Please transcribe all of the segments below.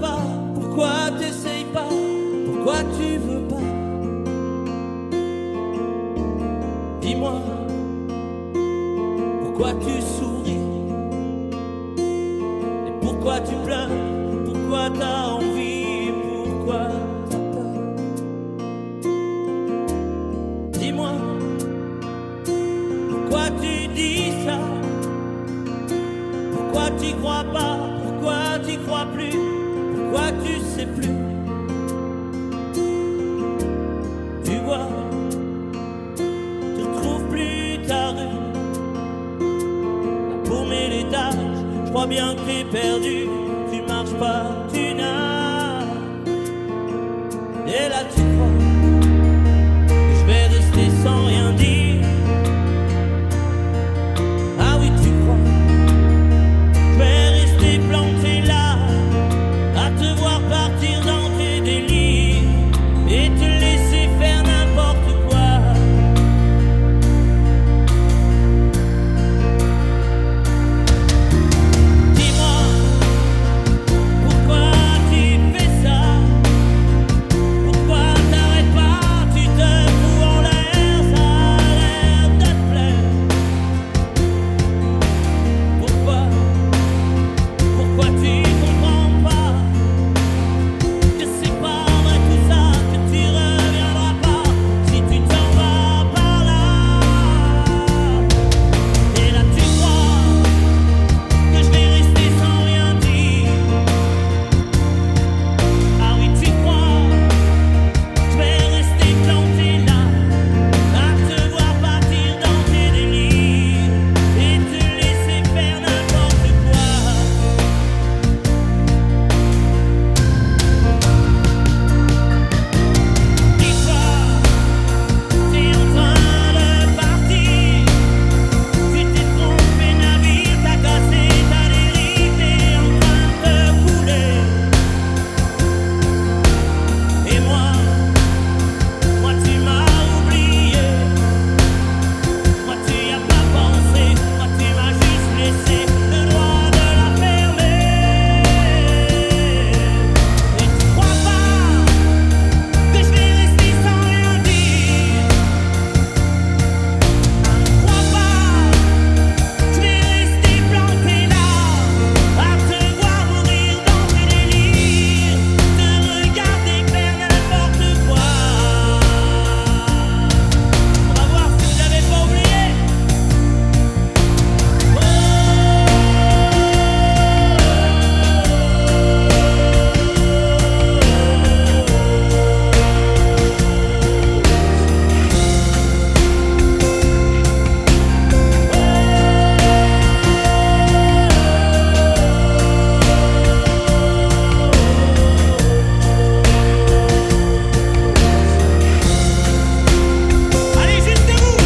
pas? Pourquoi t'essayes pas? Pourquoi tu veux pas? Dis-moi, pourquoi tu souris? Et pourquoi tu pleures? Pourquoi t'as envie? Pourquoi t'as peur? Dis-moi, pourquoi tu dis ça? Pourquoi t'y crois pas? Pourquoi t'y crois plus? Pourquoi tu sais plus? Tu vois, tu retrouves plus ta rue. La paumée l'étage, je crois bien que t'es perdu. Tu marches pas, tu nages. Et là tu crois que je vais rester sans rien dire. Ah oui, tu crois je vais rester planté là, à te voir partir dans tes délires et te laisser faire n'importe quoi. Dis-moi, pourquoi tu fais ça? Pourquoi t'arrêtes pas? Tu te fous en l'air, ça a l'air de te plaire. Pourquoi tu comprends pas que c'est pas vrai tout ça, que tu reviendras pas si tu t'en vas par là? Et là tu crois que je vais rester sans rien dire. Ah oui, tu crois je vais rester planté là, à te voir partir dans tes délires et te laisser faire n'importe quoi. Dis-toi, t'es en train de partir. Tu t'es trompé navire, t'as cassé ta dérive, t'es en train de couler. Et moi tu m'as oublié. Moi tu y as pas pensé. Moi tu m'as juste laissé le droit de la fermer. Et tu crois pas que je vais rester sans rien dire? Crois pas je vais rester planté là, à te voir mourir dans tes délires, te regarder faire n'importe quoi. On va voir si vous l'avez pas oublié. Allez, jusqu'à vous.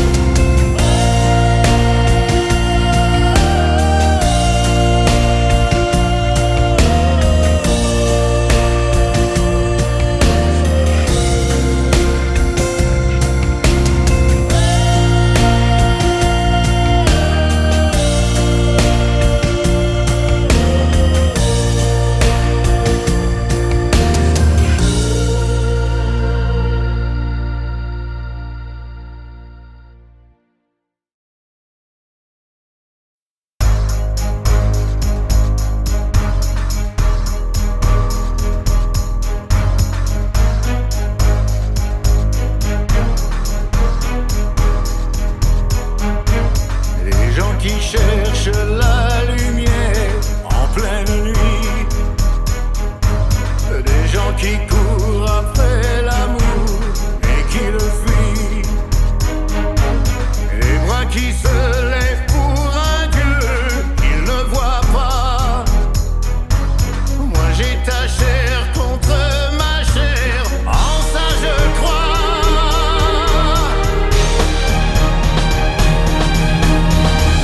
Les gens qui cherchent la lumière en pleine nuit, des gens qui courent après l'amour et qui le fuient, les bras qui se lèvent pour un Dieu qu'ils ne voient pas. Moi j'ai ta chair contre ma chair, en ça je crois.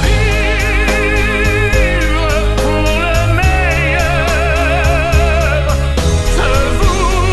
Vivre pour le meilleur, se vouer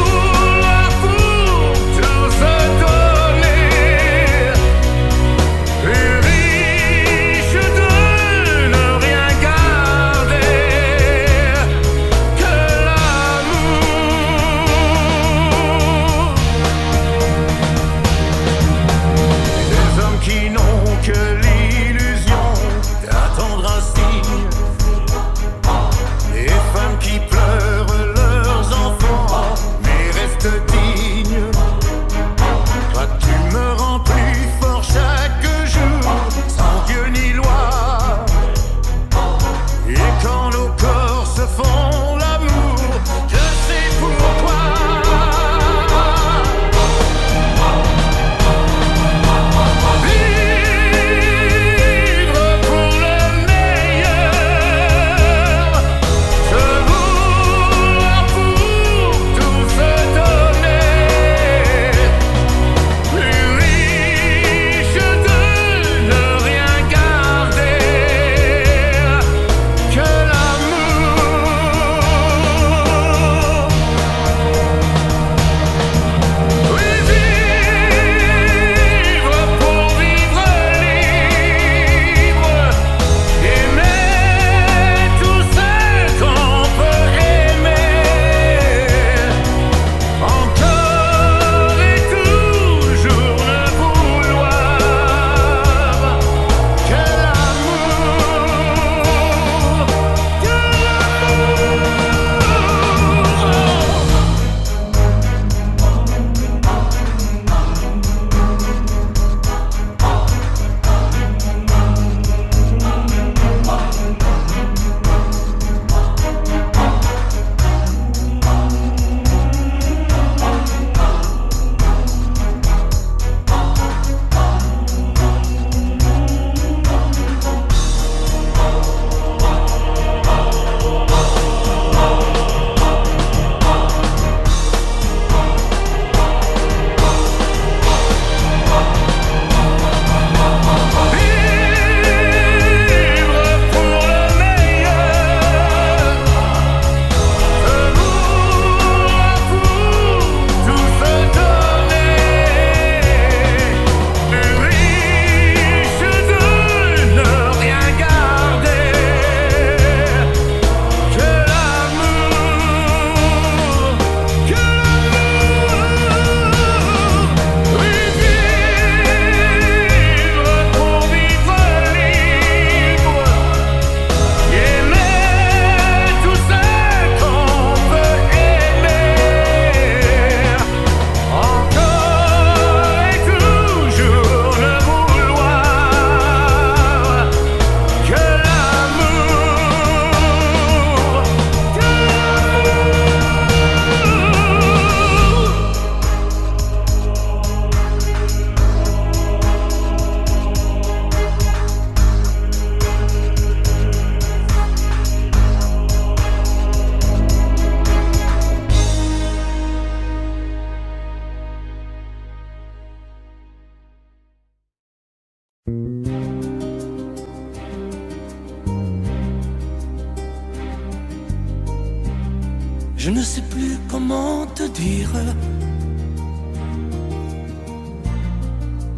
te dire,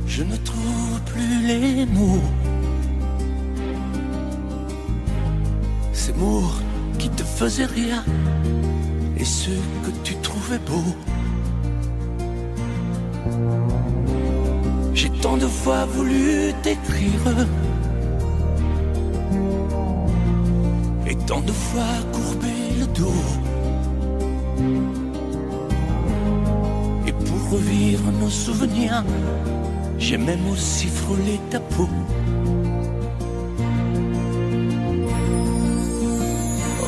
je ne trouve plus les mots. Ces mots qui te faisaient rire et ceux que tu trouvais beaux. J'ai tant de fois voulu t'écrire et tant de fois courbé le dos. Et pour revivre nos souvenirs, j'ai même aussi frôlé ta peau.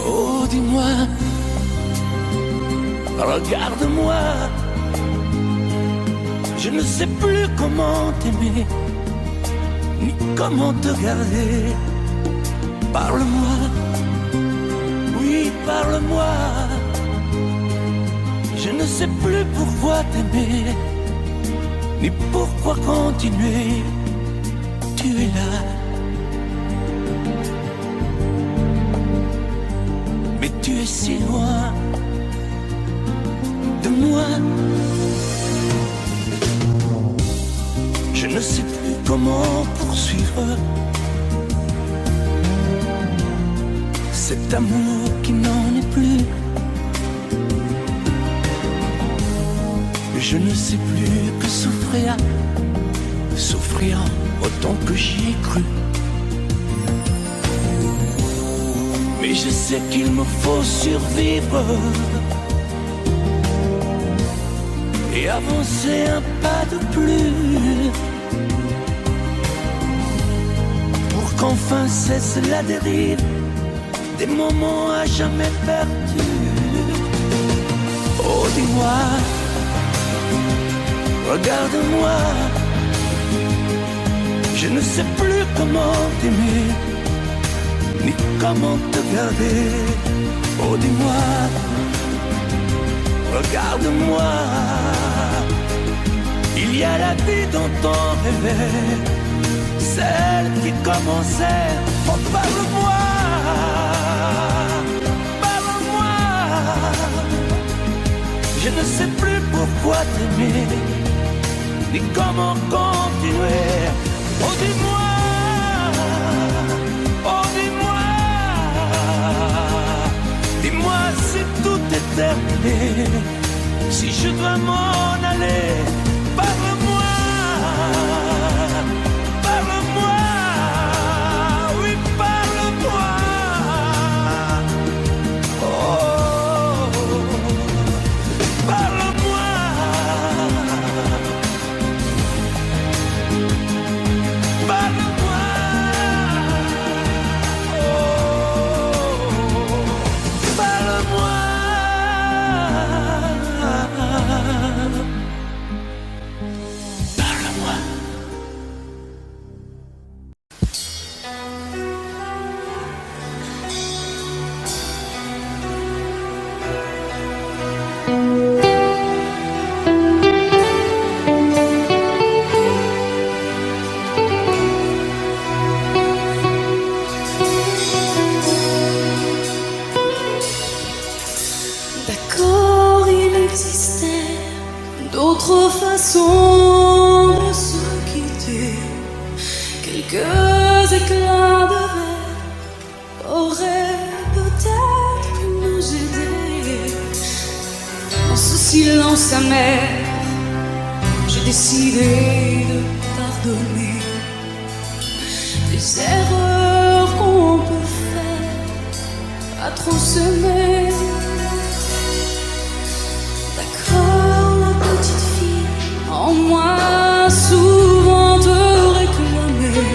Oh, dis-moi, regarde-moi, je ne sais plus comment t'aimer, ni comment te garder. Parle-moi, oui, parle-moi. Je ne sais plus pourquoi t'aimer, ni pourquoi continuer. Tu es là, mais tu es si loin de moi. Je ne sais plus comment poursuivre cet amour qui n'en est plus. Je ne sais plus que souffrir, souffrir autant que j'y ai cru. Mais je sais qu'il me faut survivre et avancer un pas de plus pour qu'enfin cesse la dérive des moments à jamais perdus. Oh, dis-moi, regarde-moi, je ne sais plus comment t'aimer, ni comment te garder. Oh, dis-moi, regarde-moi, il y a la vie dont on rêvait, celle qui commençait. Oh, parle-moi, parle-moi, je ne sais plus pourquoi t'aimer, ni comment continuer. Oh, dis-moi, oh, dis-moi, dis-moi si tout est terminé, si je dois m'en aller. Parle-moi, parle-moi, oui, parle-moi. Oh, parle-moi. Parle-moi, oh, parle-moi. Parle-moi. D'accord, il existait d'autres façons de se quitter. Quelques éclats de verre auraient peut-être pu nous aider. Dans ce silence amer, j'ai décidé de pardonner les erreurs qu'on peut faire à trop s'aimer. D'accord, la petite fille en moi souvent te réclamait,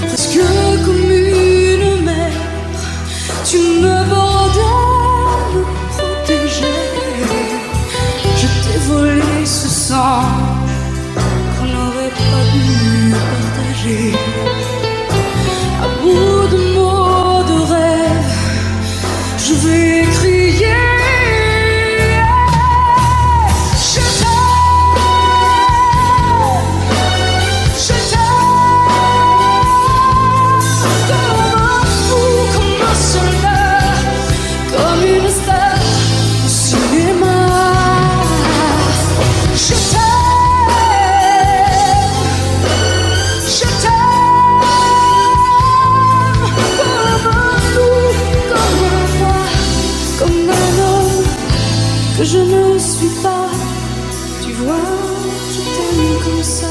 presque comme une mère, tu me bordais, me protégeais. Je t'ai volé ce sang qu'on n'aurait pas dû partager. À bout de mots, de rêves, je vais crier. je ne suis pas. Tu vois, je t'aime comme ça.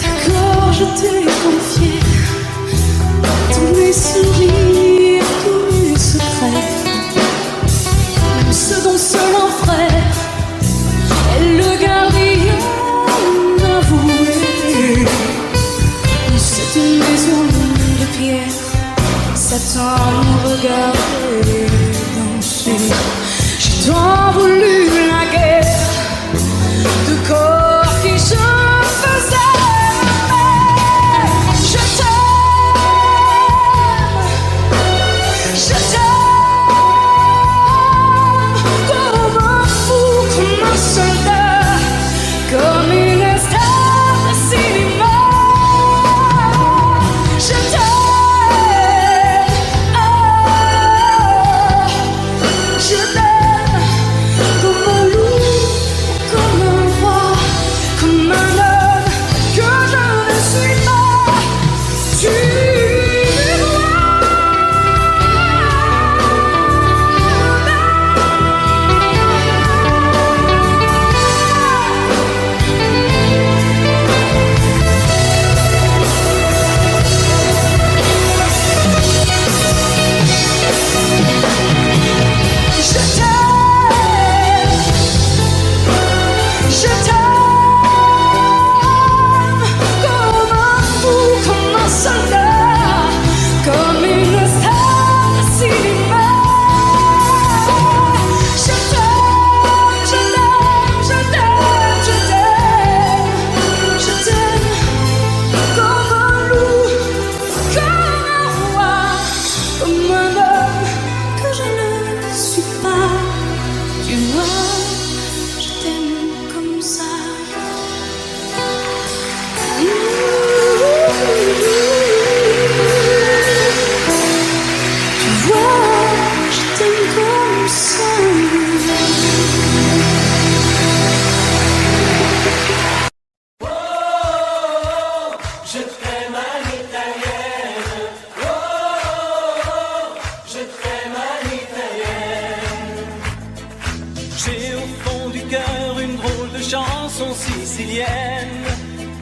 D'accord, je t'ai confié tous mes sourires, tous mes secrets, même ceux dont seul un frère est le gardien avoué. C'est une maison de pierre, Satan nous regardait danser. J'ai tant voulu la guerre de corps qui se faisaient. Je t'aime comme un fou, comme un soldat, comme une star de cinéma. Je t'aime, je t'aime comme un loup, comme un roi, comme un homme que je ne suis pas. Tu J'ai au fond du cœur une drôle de chanson sicilienne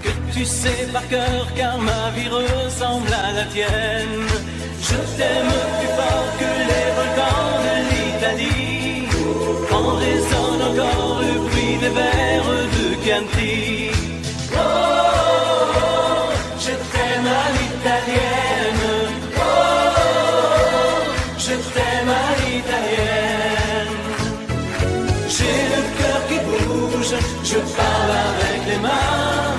que tu sais par cœur car ma vie ressemble à la tienne. Je t'aime plus fort que les volcans de l'Italie. En résonne encore le bruit des vers de Chianti. Oh, je t'aime à l'italienne. Oh, je t'aime à l'italienne. J'ai le cœur qui bouge, je parle avec les mains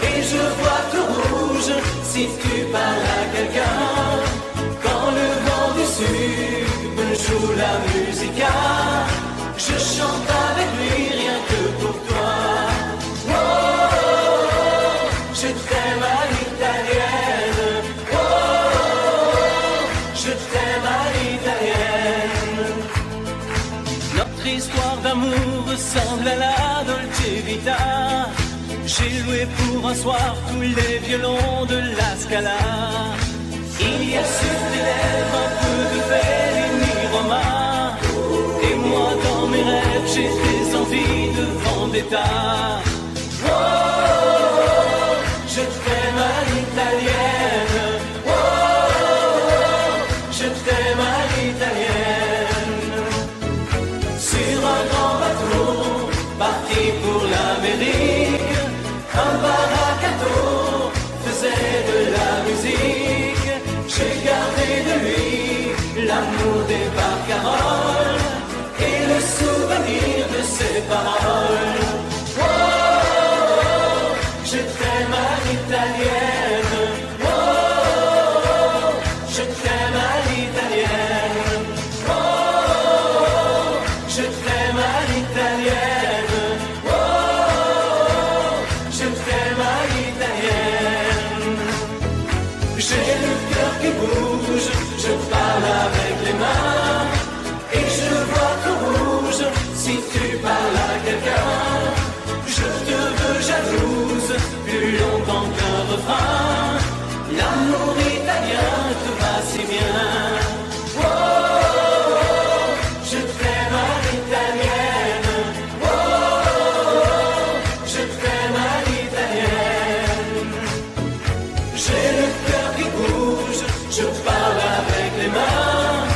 et je vois tout rouge si tu parles à quelqu'un. Quand le vent du sud me joue la musica, je chante avec lui rien que pour toi. Oh, je t'aime à l'italienne. Oh, je t'aime à l'italienne. Notre histoire d'amour ressemble à la Dolce Vita. J'ai loué pour un soir tous les violons de la Scala. Il y a sur tes lèvres un peu de Fellini Roma. Et moi dans mes rêves j'ai des envies de vendetta. Oh, je t'aime à l'italienne. Oh, je t'aime à l'italienne. Sur un grand bateau, parti pour l'Amérique, un baracato faisait de la musique. J'ai gardé de lui l'amour des barcaroles et le souvenir de ses paroles. Oh, je t'aime à l'italienne. Oh, je t'aime à l'italienne. Oh, je t'aime à l'italienne. Oh, je t'aime à l'italienne. J'ai le cœur qui bouge, je parle avec les mains et je vois tout rouge si tu parles à quelqu'un. Je te veux jalouse plus longtemps qu'un refrain. L'amour italien te va bouge, je parle avec les mains.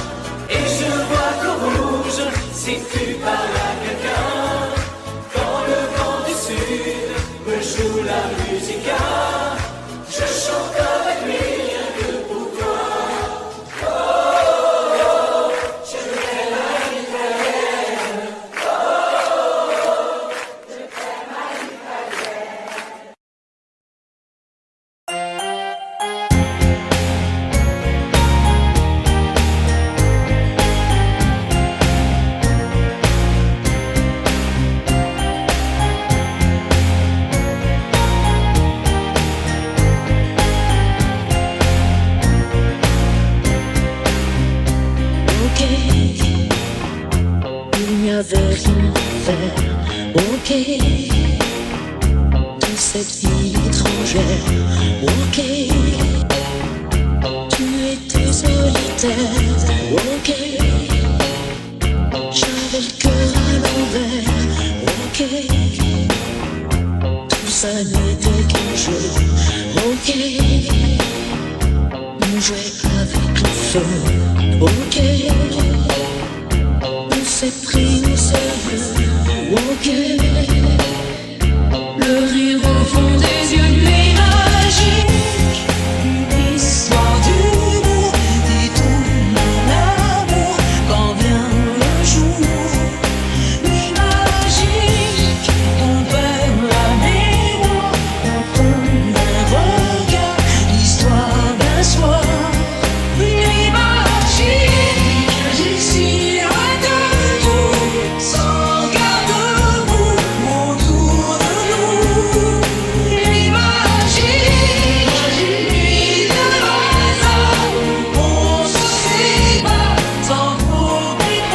Et je vois qu'au rouge, si tu parles à quelqu'un, quand le vent du sud me joue la musica, je chante avec lui rien que pour toi. Oh, oh, oh, je t'aime à l'italienne. Oh, oh, oh, je t'aime à l'italienne. Il n'y avait rien à faire, ok. Dans cette ville étrangère, ok. Tu étais solitaire, ok. J'avais le cœur à l'envers, ok. Tout ça n'était qu'un jeu, ok. On jouait avec le feu, ok. On s'est pris au sérieux, ok. Le rire au fond des yeux, nuit magique. Une histoire d'humour et tout mon amour quand vient le jour. Nuit magique, on perd la mémoire, on tombe un regard, l'histoire d'un soir. Nuit magique, ici à deux jours, sans garde-boue autour de nous. Nuit magique, nuit de hasard, on se sépare sans problème.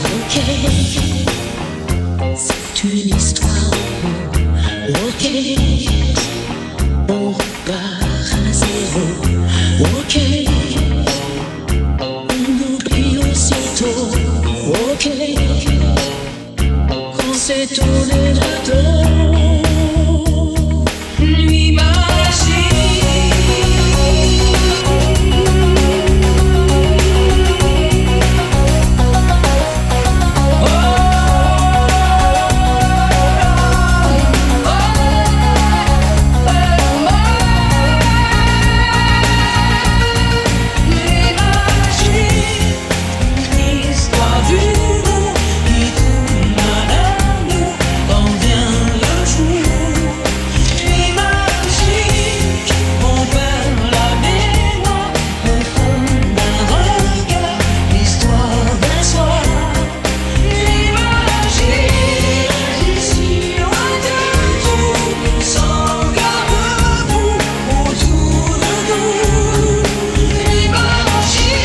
Ok, c'est une histoire d'amour, ok. On repart à zéro, ok. On oublie aussitôt, ok. Quand c'est tourné le dos, nuit magique. Nuit magique, histoire d'humour qui tourne à l'amour quand vient le jour. Nuit magique, on perd la mémoire au fond d'un regard, l'histoire d'un soir. Nuit magique, ici loin de tout, sans garde-boue autour de nous. Nuit magique,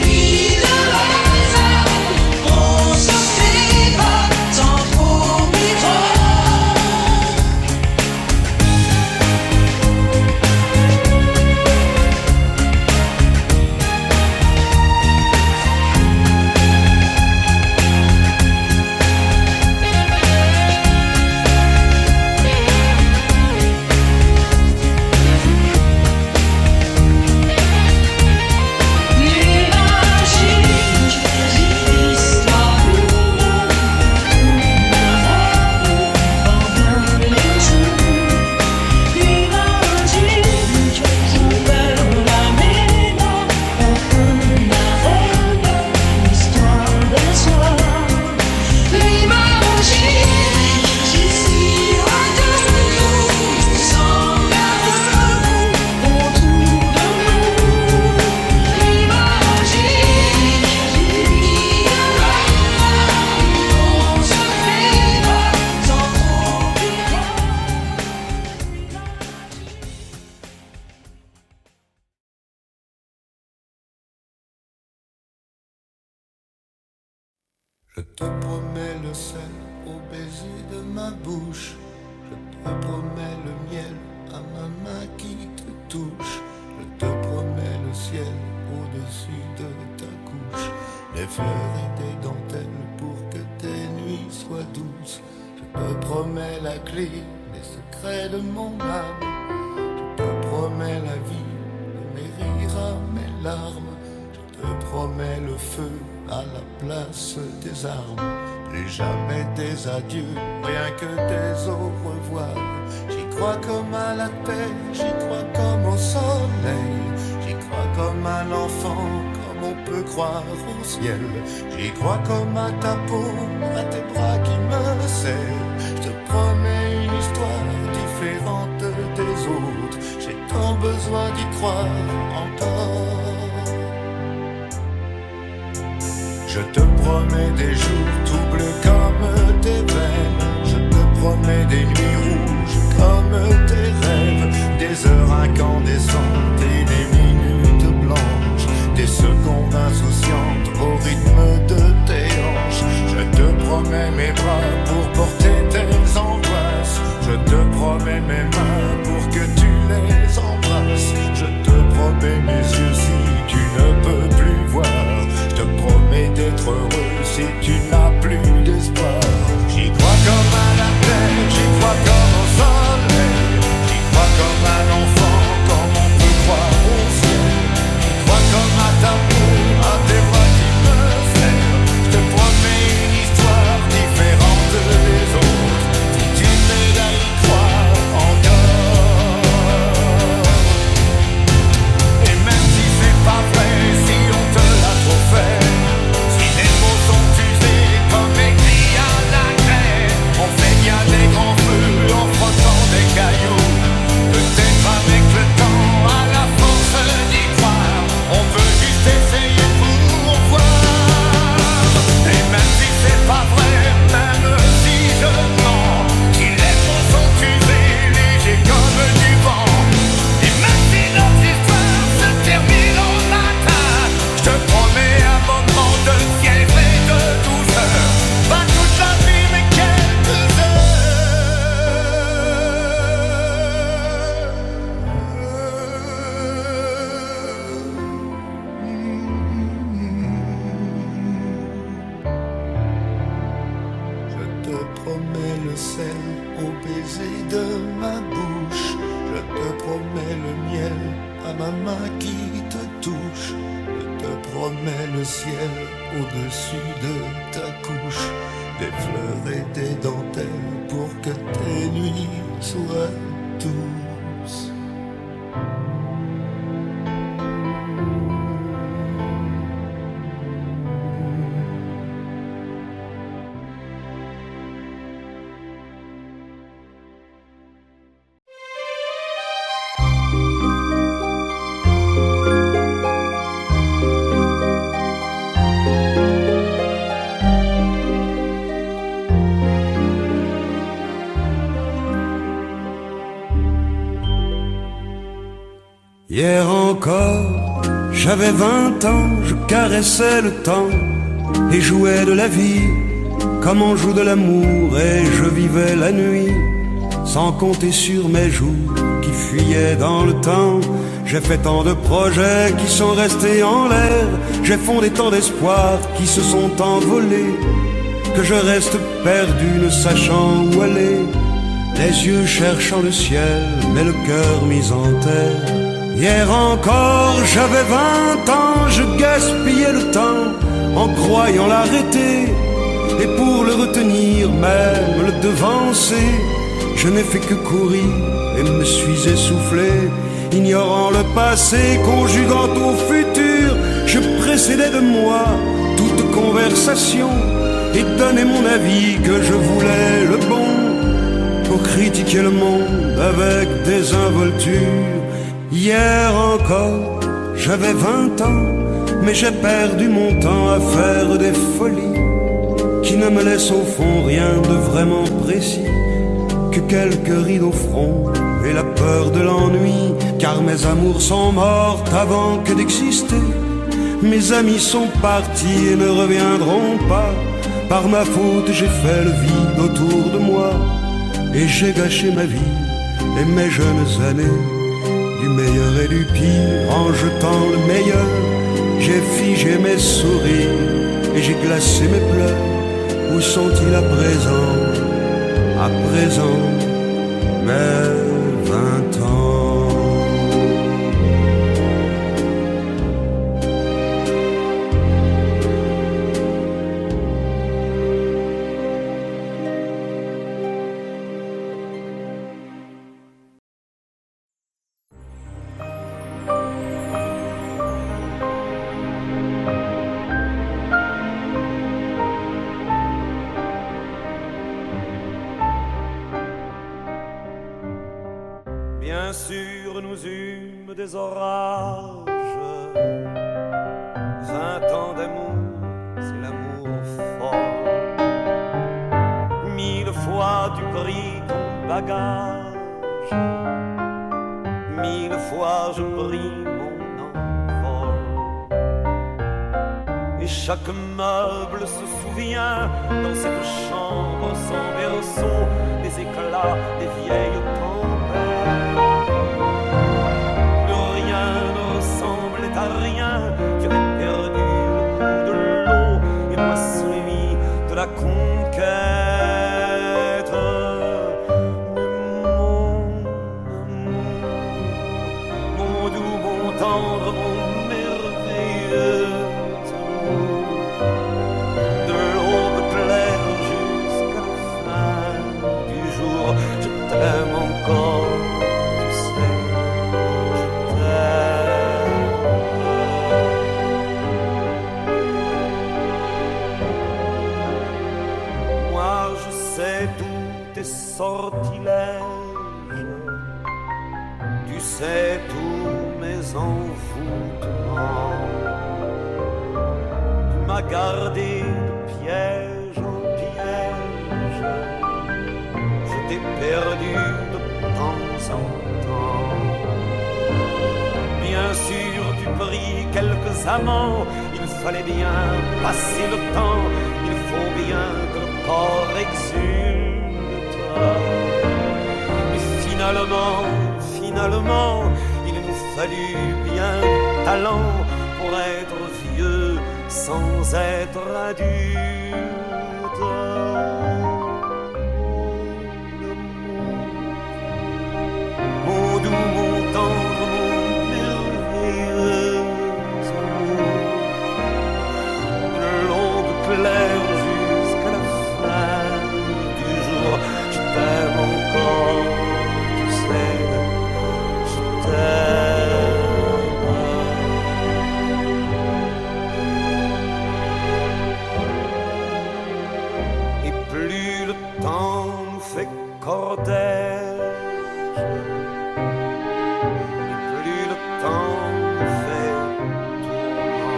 nuit de hasard, on se sépare sans trop Nuit magique, histoire d'amour, quand vient le jour. Nuit magique, on perd la mémoire au fond d'un regard, l'histoire d'un soir. Nuit magique, ici loin de nous, sans garde-boue autour de nous. Nuit magique, nuit de hasard, on se sépare sans trop Je te promets le sel au baiser de ma bouche. Je te promets le miel à ma main qui te touche. Je te promets le ciel au-dessus de ta couche. Des fleurs et des dentelles pour que tes nuits soient douces. Je te promets la clé des secrets de mon âme. Je te promets feu à la place des armes. Et jamais des adieux, rien que des au revoir. J'y crois comme à la terre, j'y crois comme au soleil. J'y crois comme à l'enfant, comme on peut croire au ciel. J'y crois comme à ta peau, à tes bras qui me serrent. Je te promets une histoire différente des autres. J'ai tant besoin d'y croire encore. Je te promets des jours troubles comme des veines. Je te promets des nuits rouges comme des rêves. Des heures incandescentes et des minutes blanches. Des secondes insouciantes au rythme de tes hanches. Je te promets mes bras pour porter tes angoisses. Je te promets mes mains pour que tu les embrasses. Je te promets mes yeux si tu ne peux plus voir. Je te promets d'être heureux si tu n'as plus d'espoir. J'y crois comme à la terre, j'y crois comme au soleil. J'y crois comme à l'enfant, comme on peut croire au ciel. J'y crois comme à ta peau, à tes bras qui me serrent. Je te promets une histoire différente des autres. Si tu m'aides à y croire encore. Et même si c'est pas vrai, si on te l'a trop fait, si les mots sont usés comme écrits à la craie, on fait bien des grands feux en frottant des cailloux. Peut-être avec le temps, à la force d'y croire, on peut juste essayer pour voir. Et même si c'est pas vrai, même si je mens, si les mots sont usés, légers comme du vent, et même si notre histoire se termine au matin, je te promets un moment de fièvre et de douceur. Pas toute la vie mais quelques Je te promets le sel au baiser de ma bouche. Je te promets le miel à ma main qui te touche. Je te promets le ciel au-dessus de ta couche. Des fleurs et des dentelles pour que tes nuits soient douces. Hier encore, j'avais 20 ans, je caressais le temps et jouais de la vie comme on joue de l'amour, et je vivais la nuit sans compter sur mes jours qui fuyaient dans le temps. J'ai fait tant de projets qui sont restés en l'air, j'ai fondé tant d'espoirs qui se sont envolés, que je reste perdu ne sachant où aller, les yeux cherchant le ciel mais le cœur mis en terre. Hier encore, j'avais 20 ans, je gaspillais le temps en croyant l'arrêter, et pour le retenir, même le devancer, je n'ai fait que courir et me suis essoufflé. Ignorant le passé, conjuguant au futur, je précédais de moi toute conversation et donnais mon avis que je voulais le bon, pour critiquer le monde avec désinvolture. Hier encore, j'avais 20 ans, mais j'ai perdu mon temps à faire des folies qui ne me laissent au fond rien de vraiment précis, que quelques rides au front et la peur de l'ennui, car mes amours sont mortes avant que d'exister. Mes amis sont partis et ne reviendront pas. Par ma faute j'ai fait le vide autour de moi, et j'ai gâché ma vie et mes jeunes années, du meilleur et du pire en jetant le meilleur. J'ai figé mes sourires et j'ai glacé mes pleurs. Où sont-ils à présent, mes 20 ans? nous eûmes des orages. 20 ans d'amour, c'est l'amour fort. 1000 fois tu pris ton bagage, 1000 fois je pris mon envol. Et chaque meuble se souvient dans cette chambre sans berceau des éclats des vieilles tempêtes. Plus rien ne ressemblait à rien. Tu avais perdu le goût de l'eau et moi celui de la conquête. Mais mon amour, mon doux, mon tendre, mon merveilleux amour, de l'aube claire jusqu'à la fin du jour, je t'aime encore, tu sais, je t'aime. Moi je sais tous tes sortilèges, tu sais tous mes envoûtements. Tu m'as gardé de piège en piège, je t'ai perdu de temps en temps. Bien sûr tu pris quelques amants, il fallait bien passer le temps, il faut bien que le corps exulte. Mais finalement, il nous fallut bien du talent pour être vieux sans être adulte. Mon doux, mon tendre, mon merveilleux amour, de l'aube claire jusqu'à la fin du jour, je t'aime encore, tu sais, je t'aime. Et plus le temps nous fait cortège, et plus le temps nous fait tourment.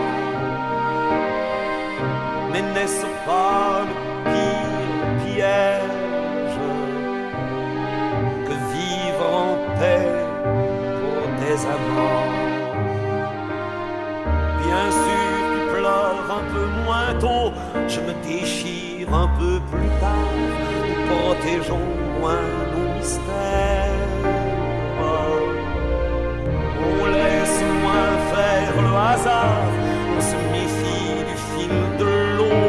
Mais n'est-ce pas le pire piège que vivre en paix pour des amants? Bien sûr tu pleures un peu moins tôt, je me déchire un peu plus tard, nous protégeons moins nos mystères. On laisse moins faire le hasard, on se méfie du fil de l'eau,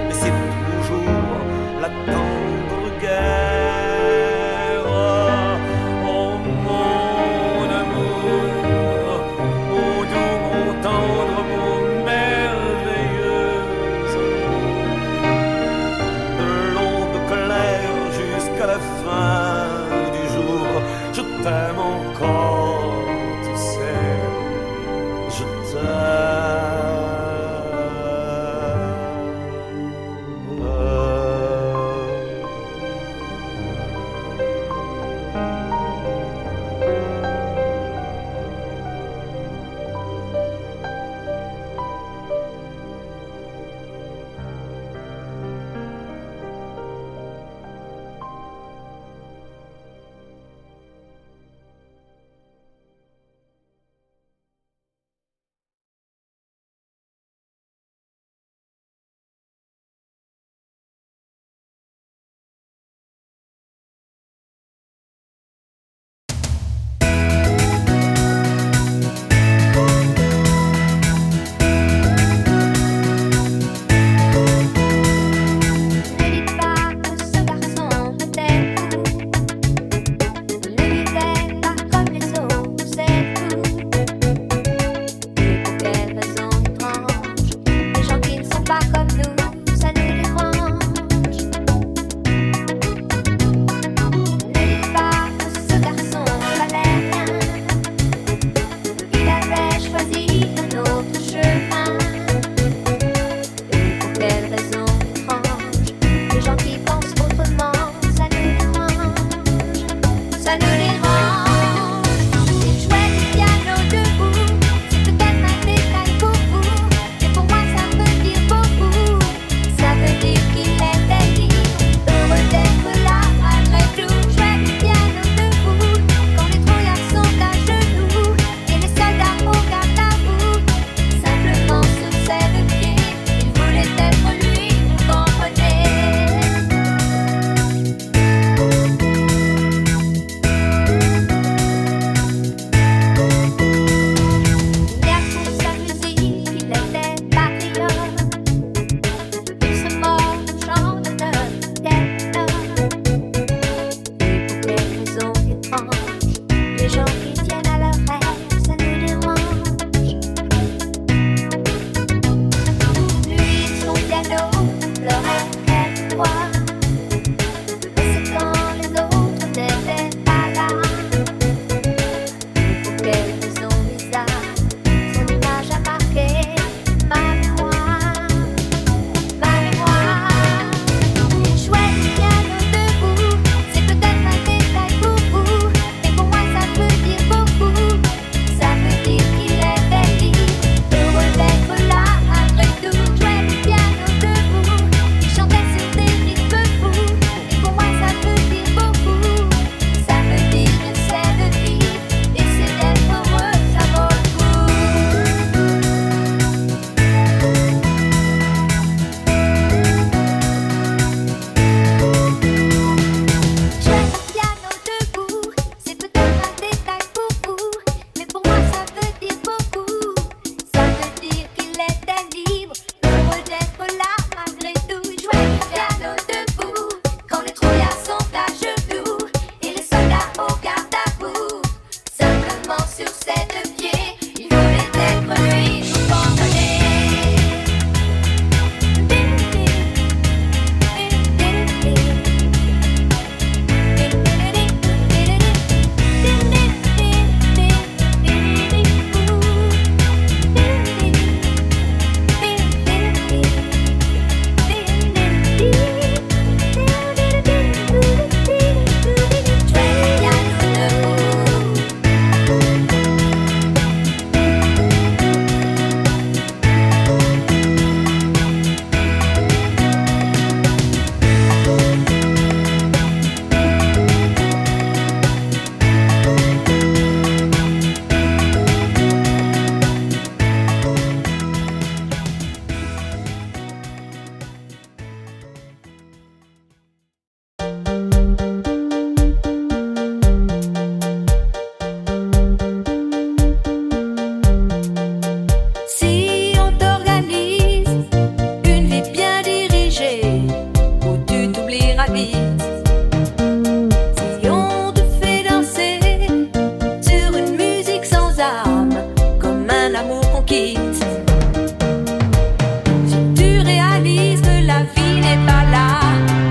mais c'est toujours la tendre guerre. Oh mon amour, mon doux, mon tendre, mon merveilleux amour, de l'aube claire jusqu'à la fin du jour, quitte. Si tu réalises que la vie n'est pas là,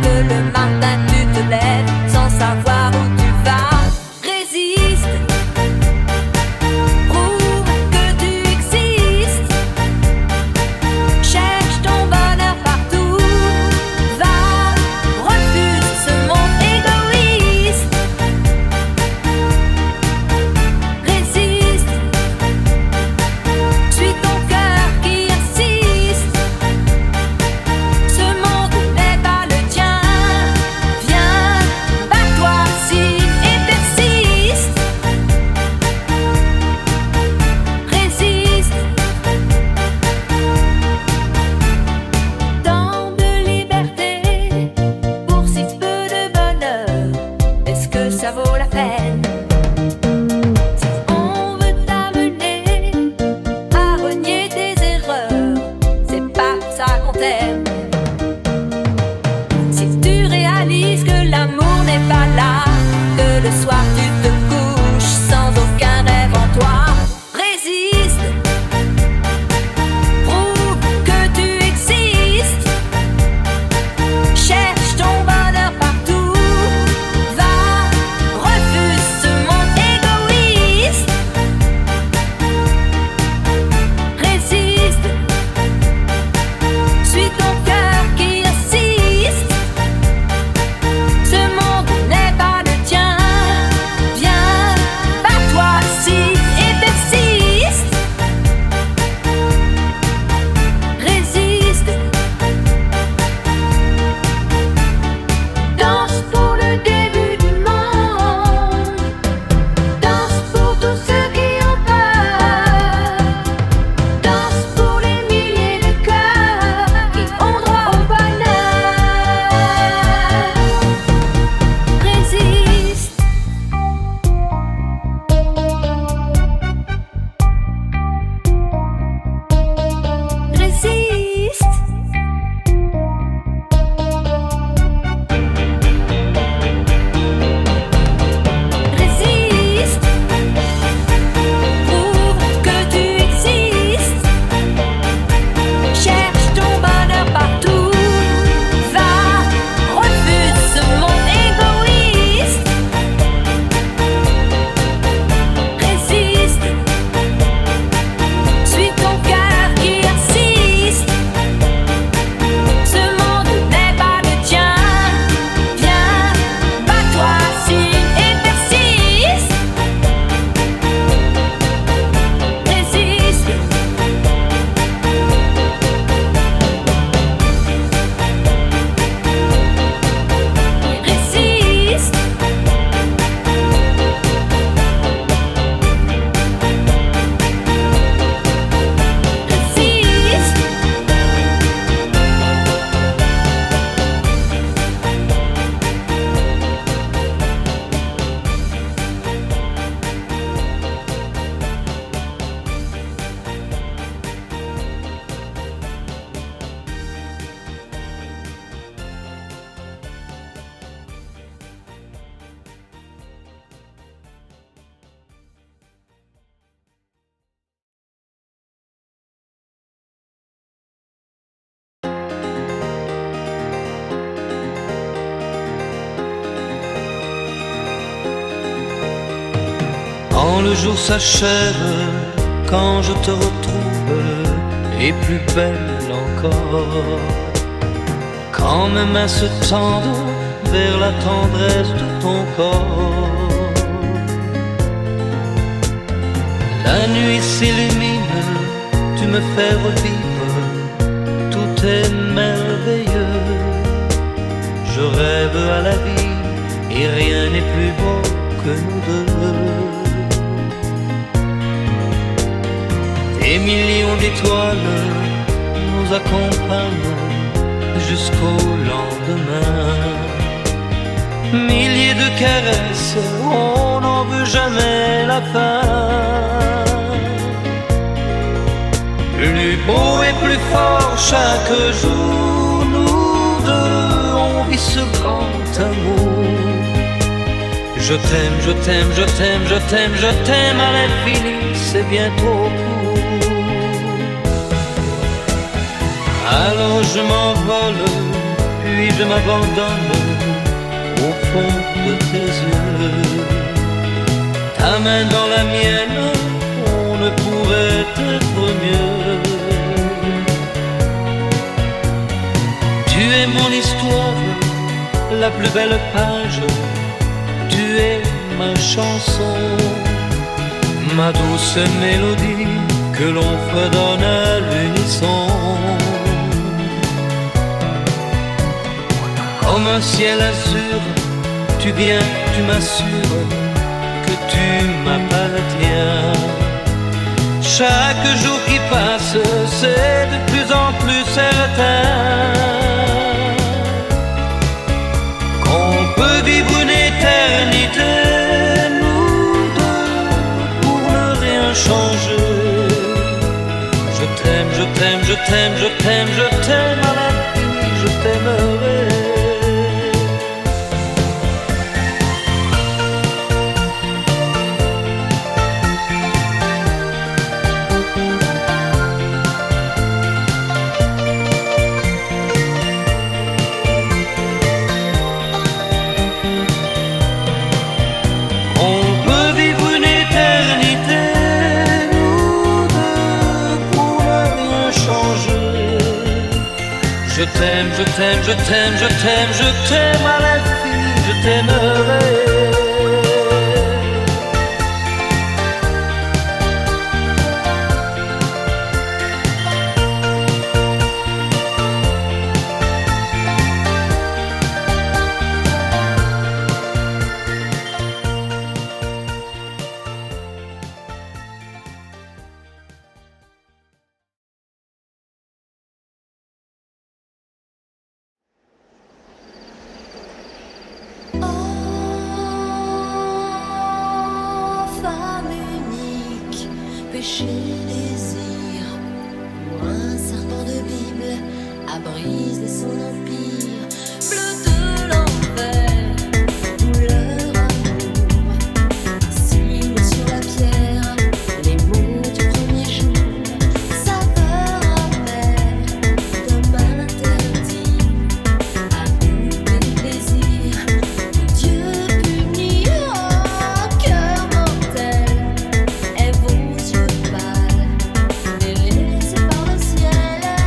que le matin tu te lèves sans savoir où tu vas, résiste. Prouve que tu existes. Cherche ton bonheur partout. Va, refuse ce monde égoïste. Résiste. Suis ton cœur qui insiste. Ce monde n'est pas le tien. Viens, bats-toi, signe et persiste. Résiste. Tant de liberté pour si peu de bonheur, est-ce que ça vaut la peine? Si on veut t'amener à renier tes erreurs, c'est pas pour ça qu'on t'aime. Si tu réalises que l'amour n'est pas là, que le soir tu te couches sans aucun rêve en toi, résiste. Prouve que tu existes. Cherche ton bonheur partout. Va, refuse ce monde égoïste. Résiste. Suis ton cœur qui insiste. Ce monde n'est pas le tien. Viens, bats-toi, signe et persiste. Résiste. Danse pour le début du monde. Danse pour tous ceux qui ont peur. Danse pour les milliers de cœurs qui ont droit au bonheur. Résiste. Résiste. Résiste. Prouve que tu existes. Cherche ton bonheur partout. Va, refuse ce monde égoïste. Résiste. Suis ton cœur qui insiste. Ce monde n'est pas le tien. Viens, bats-toi, signe et persiste. Résiste. Résiste. Résiste. Quand le jour s'achève, quand je te retrouve, et plus belle encore, quand mes mains se tendent vers la tendresse de ton corps, la nuit s'illumine, tu me fais revivre, tout est merveilleux. Je rêve à la vie et rien n'est plus beau que nous deux. Des millions d'étoiles nous accompagnent jusqu'au lendemain. Milliers de caresses, on n'en veut jamais la fin. Plus beau et plus fort chaque jour, nous deux, on vit ce grand amour. Je t'aime, je t'aime, je t'aime, je t'aime, je t'aime à l'infini, c'est bien trop court. Alors je m'envole, puis je m'abandonne au fond de tes yeux. Ta main dans la mienne, on ne pourrait être mieux. Tu es mon histoire, la plus belle page. Tu es ma chanson, ma douce mélodie que l'on fredonne à l'unisson. Comme un ciel azur, tu viens, tu m'assures que tu m'appartiens. Chaque jour qui passe, c'est de plus en plus certain qu'on peut vivre une éternité, nous deux, pour ne rien changer. Je t'aime, je t'aime, je t'aime, je t'aime, je t'aime à l'infini, je t'aimerai. Je t'aime, je t'aime, je t'aime, je t'aime, je t'aime à l'infini, je t'aimerai. Péché, désir, ou un serpent de Bible à brise de son empire, bleu de l'enfer, douleur, amour, signe sur la pierre, les mots du premier jour, saveur amère, d'homme à l'interdit, amour et plaisir, Dieu punit au cœur mortel. Mêlés par le ciel, la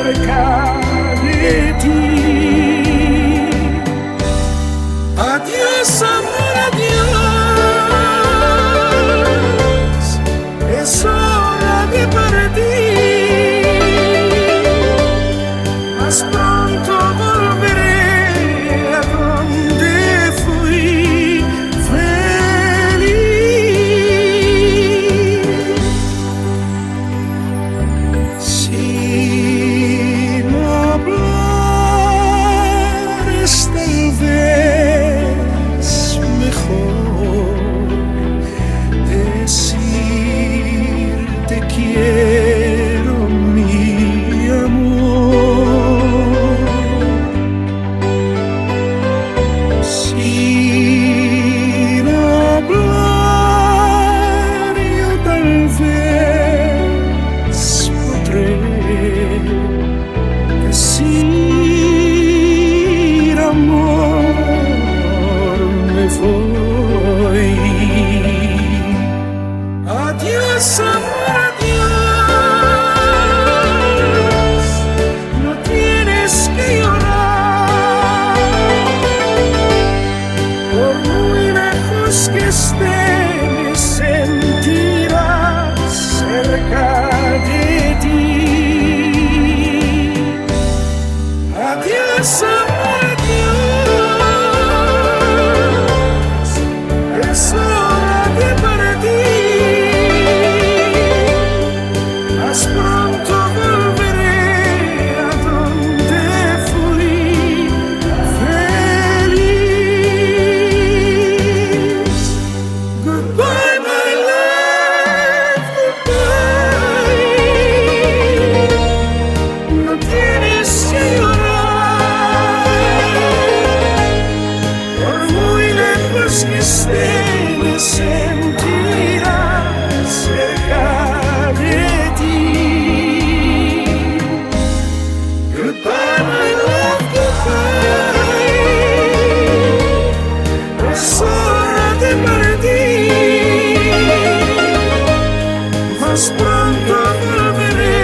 cercare Adiós, amor, adiós. Es hora de partir. Más pronto volveré a donde fui feliz. Sin hablar es tal vez mejor decir te quiero, mi amor. Sin hablar yo tal vez podré decir amor, me voy. Adiós, amor, adiós. No tienes que llorar. Por muy lejos que esté, me sentirás cerca de ti. Adiós, amor, adiós. Es hora de partir. Más pronto volveré a donde fui feliz. Goodbye, my love, goodbye. No tienes que llorar. Por muy lejos que esté, me sentirás cerca de ti. Goodbye, my love, goodbye. Es hora de partir. Más pronto volveré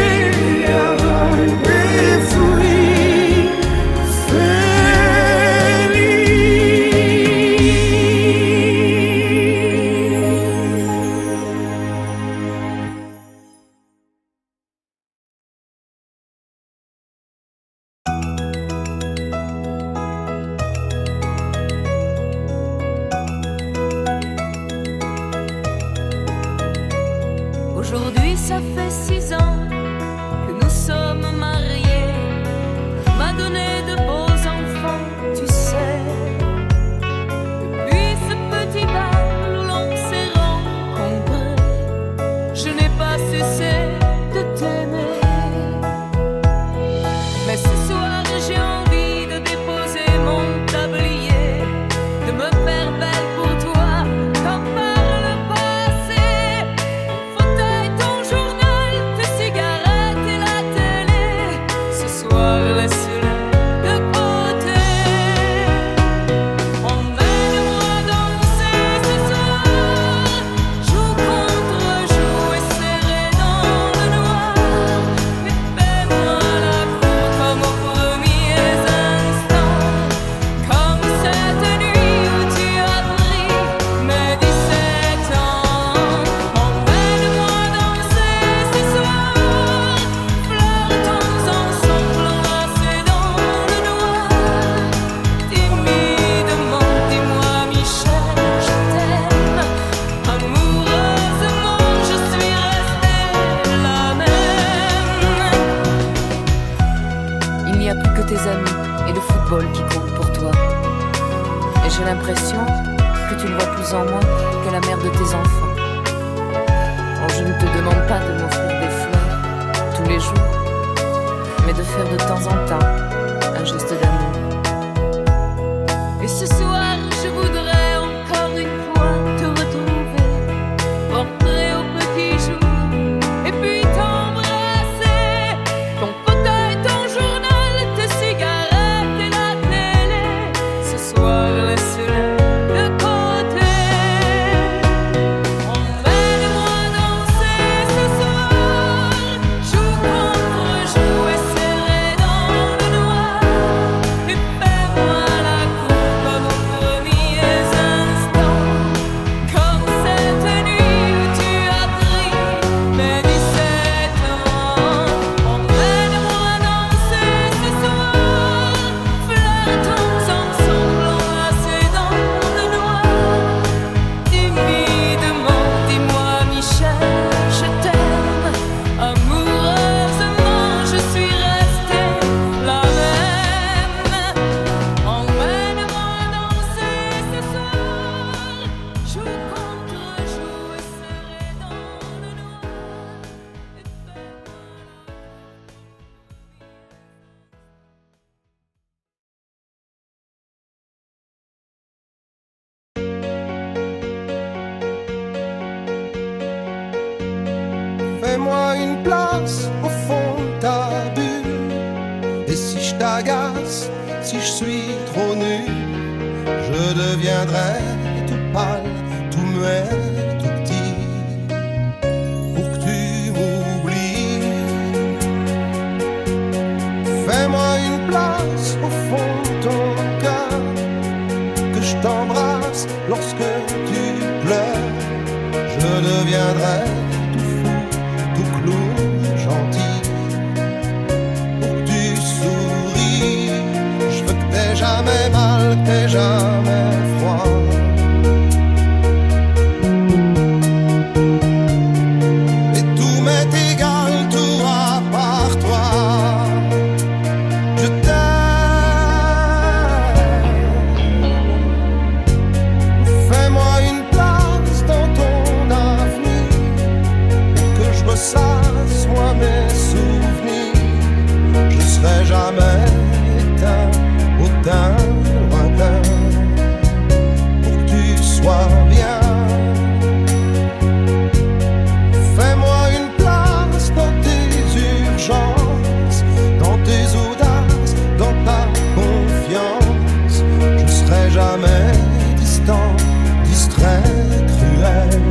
a donde fui Aujourd'hui, ça fait 6 ans que nous sommes mariés. M'a donné de beaux enfants, tu sais. Depuis ce petit bal où l'on s'est rencontrés, je n'ai pas cessé de t'aimer. Mais ce soir, j'ai envie de déposer mon tablier, de me faire belle pour toi, comme par le passé. Fauteuil, ton journal, tes cigarettes et la télé. Ce soir, laisse-les de côté. Emmène-moi danser ce soir, joue contre joue et serré dans le noir. Mais fais-moi la cour comme aux premiers instants, comme cette nuit où tu as pris mes 17 ans. Emmène-moi danser ce soir, flirtons ensemble enlacés dans le noir. Timidement, dis-moi Michel, je t'aime. Amoureusement, je suis restée la même. Il n'y a plus que tes amis et le football qui comptent pour toi. Et j'ai l'impression que tu ne vois plus en moi que la mère de tes enfants. Oh, je ne te demande pas de m'offrir des fleurs tous les jours, mais de faire de temps en temps un geste d'amour. Et ce soir, je voudrais encore une fois te retrouver, portrait au petit jour, et puis t'embrasser. Ton fauteuil, ton journal, tes cigarettes et la télé. Ce soir, laisse-les de côté. Emmène-moi danser ce soir, joue contre joue et serré Fais-moi une place au fond de ta bulle. Et si je t'agace, si je suis trop nu, je deviendrai tout pâle, tout muet, tout petit, pour que tu m'oublies. Fais-moi une place au fond de ton cœur, que je t'embrasse lorsque tu pleures. Je deviendrai tout fou, tout clown, gentil, pour que tu souris. Je veux que t'aies jamais mal, que t'aies jamais froid. Et tout m'est égal, tout à part toi. Je t'aime. Fais-moi une place dans ton avenir, pour que je ressasse moi mes souvenirs. Je serai jamais éteint, autant lointain, pour que tu sois bien. Fais-moi une place dans tes urgences, dans tes audaces, dans ta confiance. Je serai jamais distant, distrait, cruel,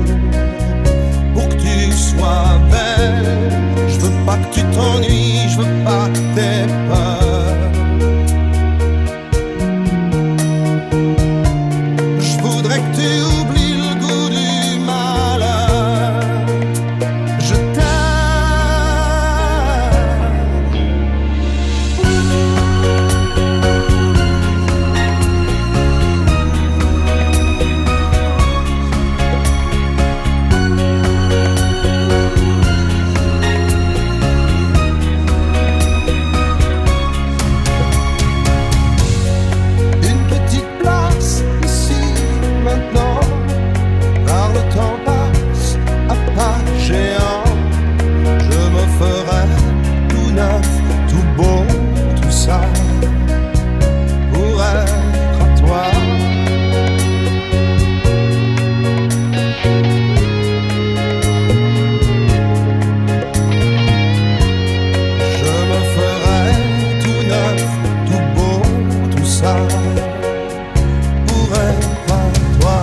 pour que tu sois belle. Je veux pas que tu t'ennuies, je veux pas que t'aies peur. Je voudrais que tu oublies le goût du malheur. Je une petite place ici, maintenant, car le temps passe à pas géant. Je me ferai tout neuf, tout beau, tout ça, pour être à toi. Je me ferai tout neuf, tout beau, tout ça, pour être à toi.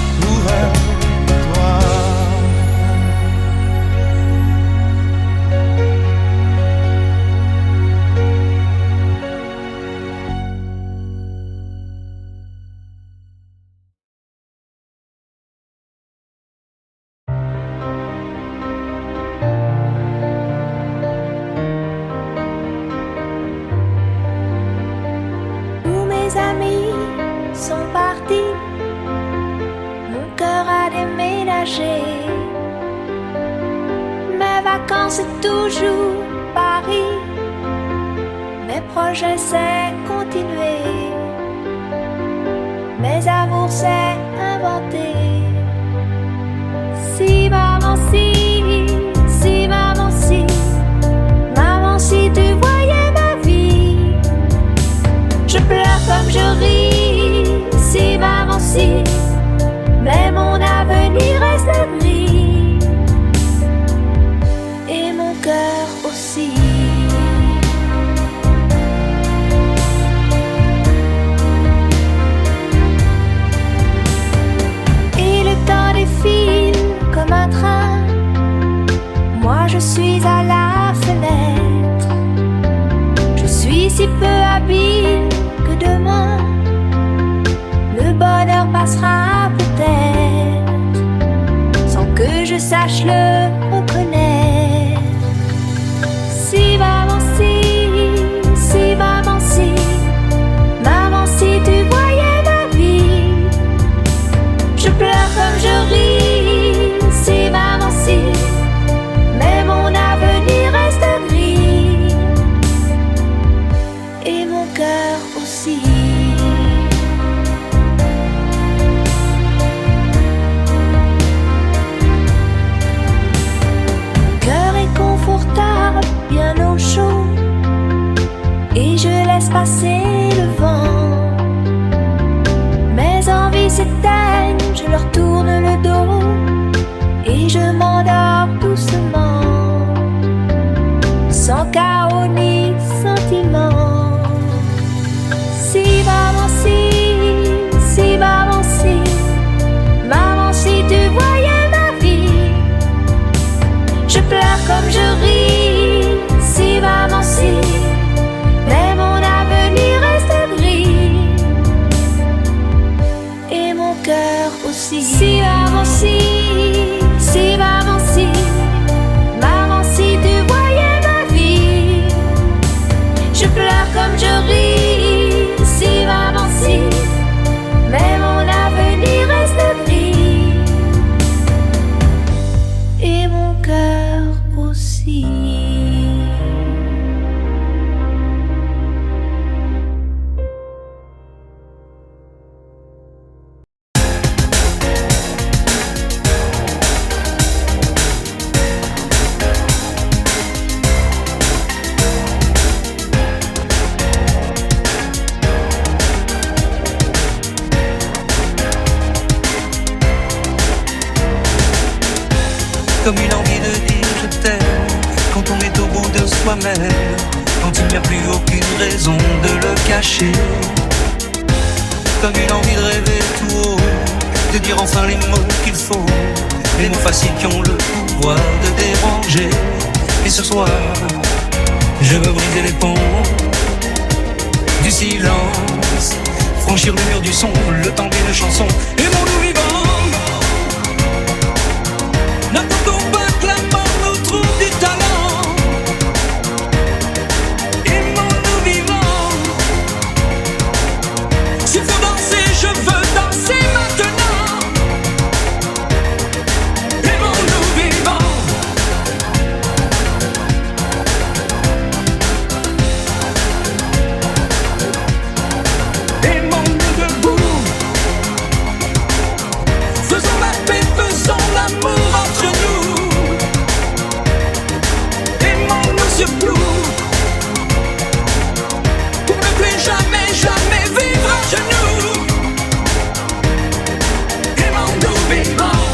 Pour être toi. Tous mes amis sont partis, mon cœur a déménagé. Mes vacances c'est toujours Paris, mes projets c'est continuer, mes amours c'est inventer. Si maman si maman si tu voyais ma vie. Je pleure comme je ris, si maman si, mais mon avenir reste gris, et mon cœur aussi. Et le temps défile comme un train, moi je suis à la fenêtre. Je suis si peu habile que demain le bonheur passera peut-être, sans que je sache le reconnaître. Si maman si tu voyais ma vie. Je pleure comme je ris, si maman si, laisse passer le vent. Mes envies s'éteignent, je leur tourne le dos et je m'endors doucement, sans chaos ni sentiment. Si maman, si maman, si tu voyais ma vie, je pleure comme je ris. Si maman, si, mais mon avenir reste gris et mon cœur aussi. Si maman, si maman, si tu voyais ma vie, je pleure comme je ris. Si maman, si, mais mon avenir reste gris et mon cœur aussi. Comme une envie de dire je t'aime quand on est au bout de soi-même, quand il n'y a plus aucune raison de le cacher. Comme une envie de rêver tout haut, de dire enfin les mots qu'il faut, les mots faciles qui ont le pouvoir de déranger. Et ce soir, je veux briser les ponts du silence, franchir le mur du son, le temps d'une chanson. Aimons-nous vivants. N'attendons pas que la mort nous trouve du talent. Aimons-nous vivants. S'il faut danser, je veux danser maintenant. Aimons-nous vivants. Aimons-nous debout. Faisons la paix, faisons l'amour entre nous. Aimons-nous surtout pour ne plus jamais, jamais vivre à genoux. Aimons-nous vivants.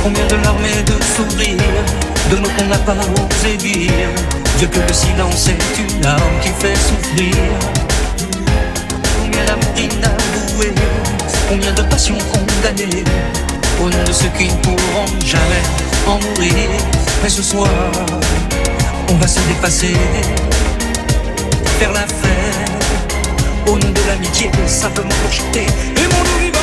Combien de larmes et de sourires, de mots qu'on n'a pas osé dire. Dieu que le silence est une arme qui fait souffrir. Combien d'amour inavoué, combien de passions condamnées, au nom de ceux qui ne pourront jamais en mourir. Mais ce soir, on va se dépasser, faire la fête, au nom de l'amitié, simplement pour chanter. Aimons-nous vivants.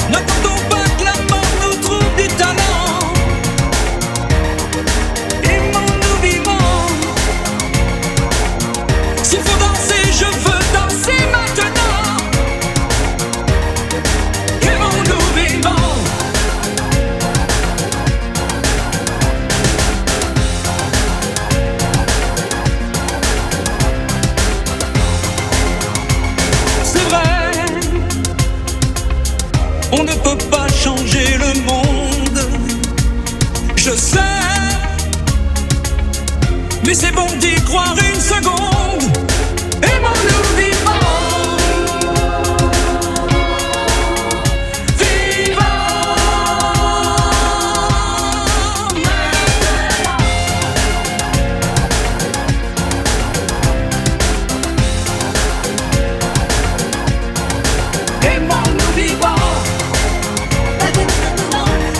N'attendons pas que la mort nous trouve du talent. Aimons-nous vivants. S'il faut danser, je veux danser maintenant. Aimons-nous vivants. C'est vrai, on ne peut pas changer le monde, je sais, mais c'est bon d'y croire une seconde. Aimons-nous vivants. Aimons-nous vivants.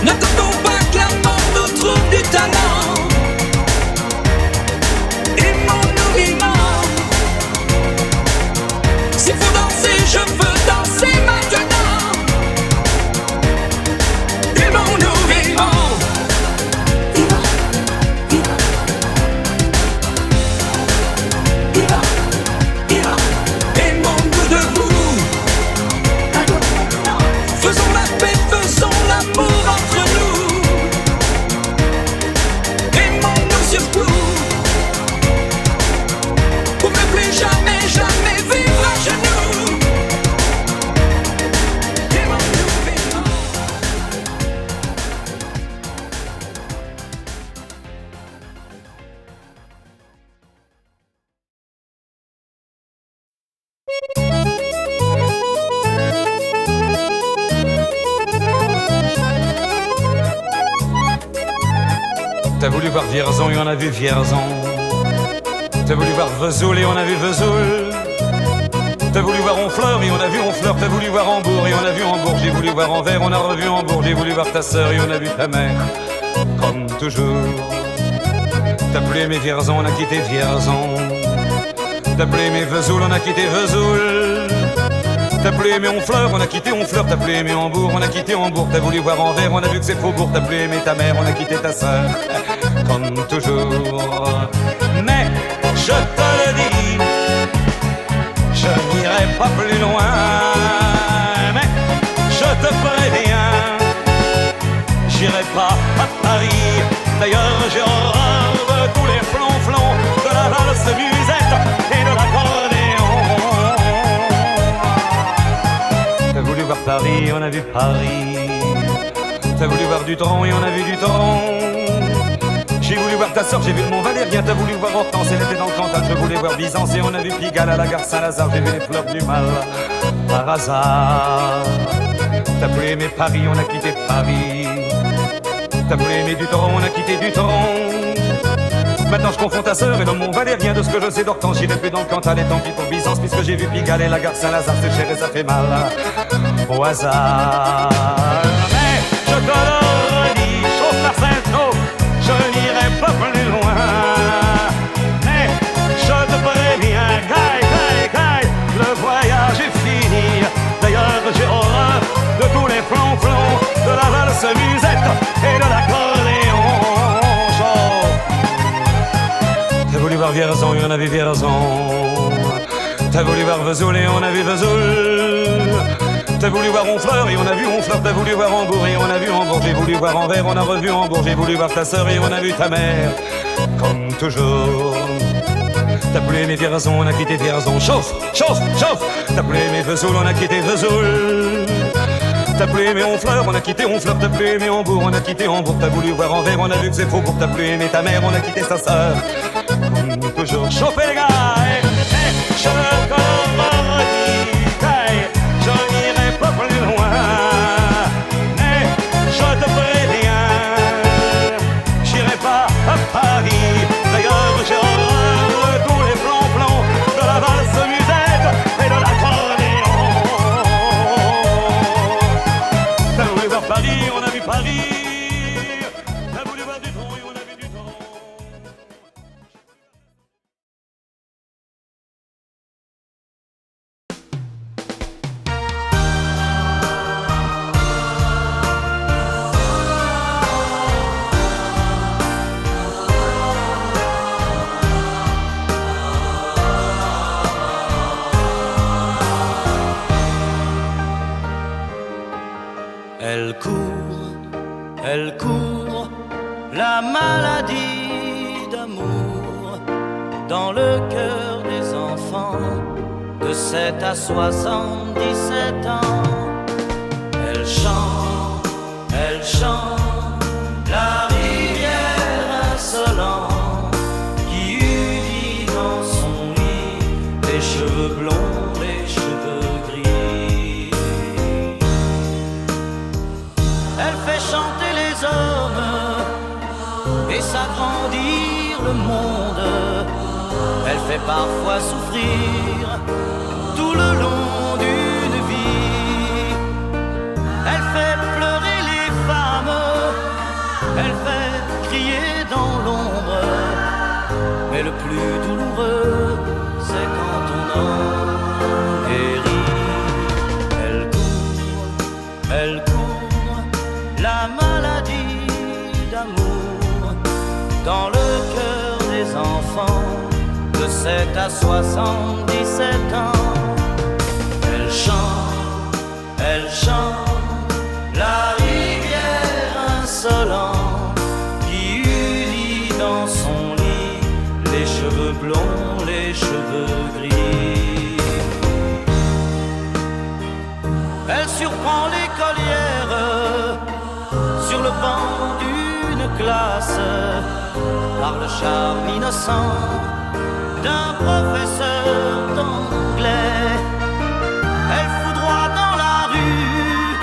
N'attendons pas que la mort nous trouve du talent. Aimons-nous vivants. S'il faut danser, je veux danser maintenant. Aimons-nous vivants. Aimons-nous debout. Faisons la paix, faisons l'amour entre nous. Aimons-nous surtout pour ne plus jamais, jamais vivre à genoux. T'as voulu voir Vierzon et on a vu Vierzon. T'as voulu voir Vesoul et on a vu Vesoul. T'as voulu voir Honfleur et on a vu Honfleur. T'as voulu voir Hambourg et on a vu Hambourg. J'ai voulu voir Anvers, on a revu Hambourg. J'ai voulu voir ta sœur et on a vu ta mère. Comme toujours. T'as plus aimé Vierzon, on a quitté Vierzon. T'as plus aimé Vesoul, on a quitté Vesoul. T'as plus aimé Honfleur, on a quitté Honfleur. T'as plus aimé Hambourg, on a quitté Hambourg. T'as voulu voir Anvers, on a vu que c'est Faubourg. T'as plus aimé ta mère, on a quitté ta sœur. Comme toujours. Mais je te le dis, je n'irai pas plus loin. Mais je te préviens, j'irai pas à Paris. D'ailleurs j'ai horreur de tous les flonflons, de la valse musette et de l'accordéon. T'as voulu voir Paris, on a vu Paris. T'as voulu voir Dutron et on a vu Dutron. J'ai voulu voir ta sœur, j'ai vu le Mont Valérien. T'as voulu voir Hortense, elle était dans le Cantal. Je voulais voir Byzance et on a vu Pigalle à la gare Saint-Lazare. J'ai vu les fleurs du mal par hasard. T'as plus aimé Paris, on a quitté Paris. T'as plus aimé Dutron, on a quitté Dutron. Maintenant je confonds ta sœur et le Mont Valérien. De ce que je sais d'Hortense, j'irai plus dans le Cantal. Et tant pis pour Byzance, puisque j'ai vu Pigalle et la gare Saint-Lazare. C'est cher et ça fait mal au hasard. Mais je te le redis, chauffe par Saint-Sauf, je n'irai pas plus loin. Mais je te préviens, caille, le voyage est fini. D'ailleurs j'ai horreur de tous les flonflons, de la valse musette et de l'accordéon. T'as voulu voir Vierzon et on a vu Vierzon. T'as voulu voir Vesoul et on a vu Vesoul. T'as voulu voir Honfleur et on a vu Honfleur. T'as voulu voir Hambourg et on a vu Hambourg. J'ai voulu voir Anvers, on a revu Hambourg. J'ai voulu voir ta sœur et on a vu ta mère. Comme toujours. T'as plus aimé Vierzon, on a quitté Vierzon. Chauffe. T'as plus aimé Vesoul, on a quitté Vesoul. T'as plus aimé Honfleur, on a quitté Honfleur. T'as plus aimé Hambourg, on a quitté Hambourg. T'as voulu voir Anvers, on a vu que c'est Faubourg. T'as plus aimé ta mère, on a quitté sa sœur. Comme toujours. Chauffez les gars, je te redis, je n'irai pas plus loin. Mais je te préviens, j'irai pas à Paris. D'ailleurs j'ai horreur de tous les plans de la valse musette et de l'accordéon. T'as voulu voir Paris, on a vu Paris. T'as voulu voir Dutron et on a vu Dutron. Elle court, la maladie d'amour dans le cœur des enfants de 7 à 77 ans. Elle chante, la rivière insolente qui unit dans son lit les cheveux blonds, les cheveux gris. Elle fait chanter les hommes et s'agrandir le monde. Elle fait parfois souffrir tout le long d'une vie. Elle fait pleurer les femmes, elle fait crier dans l'ombre. Mais le plus douloureux, c'est quand on en guérit. Elle court, la maladie d'amour dans le cœur des enfants de 7 à 77 ans. Elle chante, la rivière insolente qui unit dans son lit les cheveux blonds, les cheveux gris. Elle surprend l'écolière sur le banc d'une classe par le charme innocent d'un professeur d'anglais. Elle foudroie dans la rue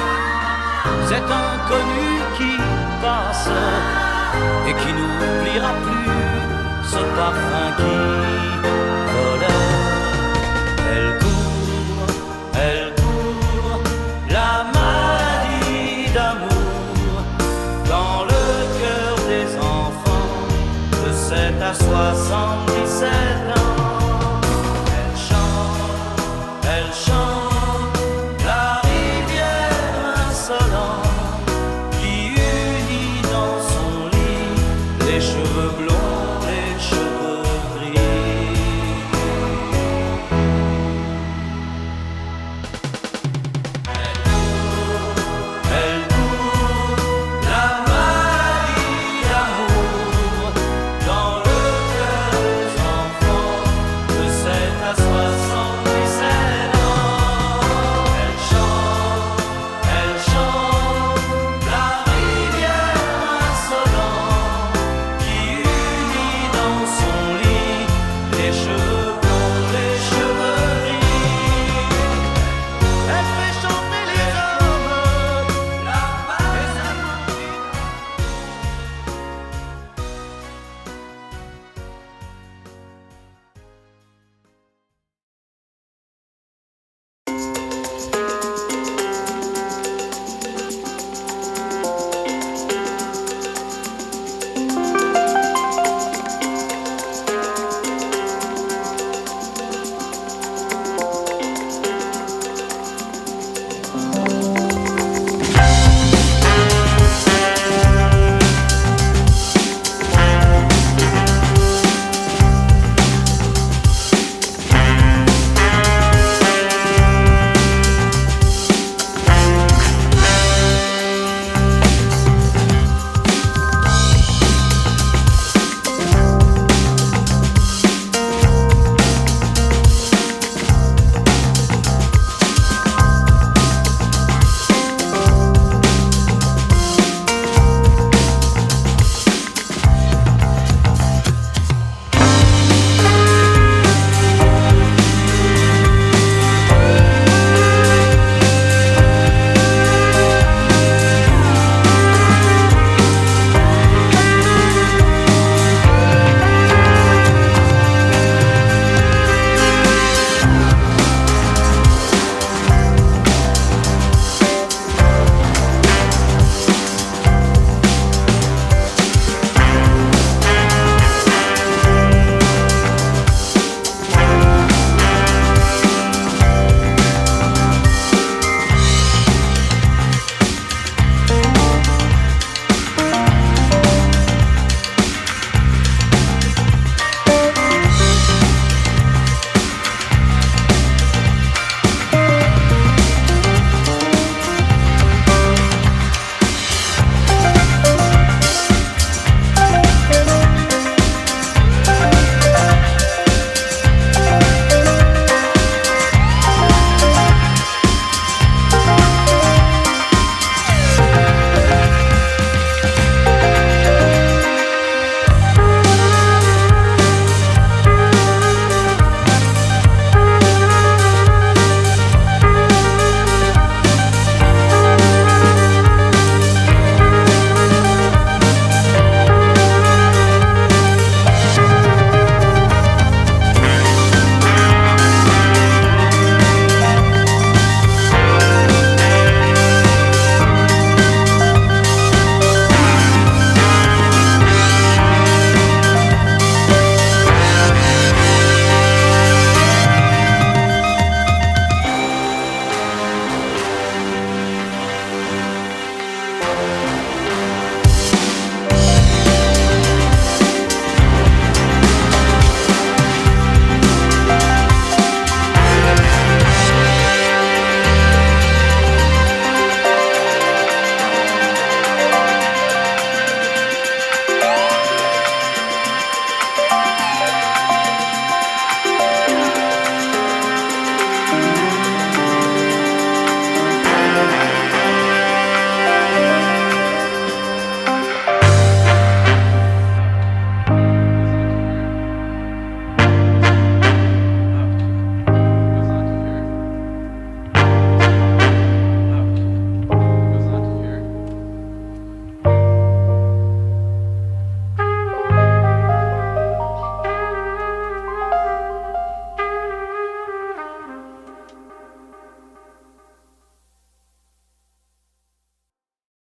cet inconnu qui passe et qui nous ira plus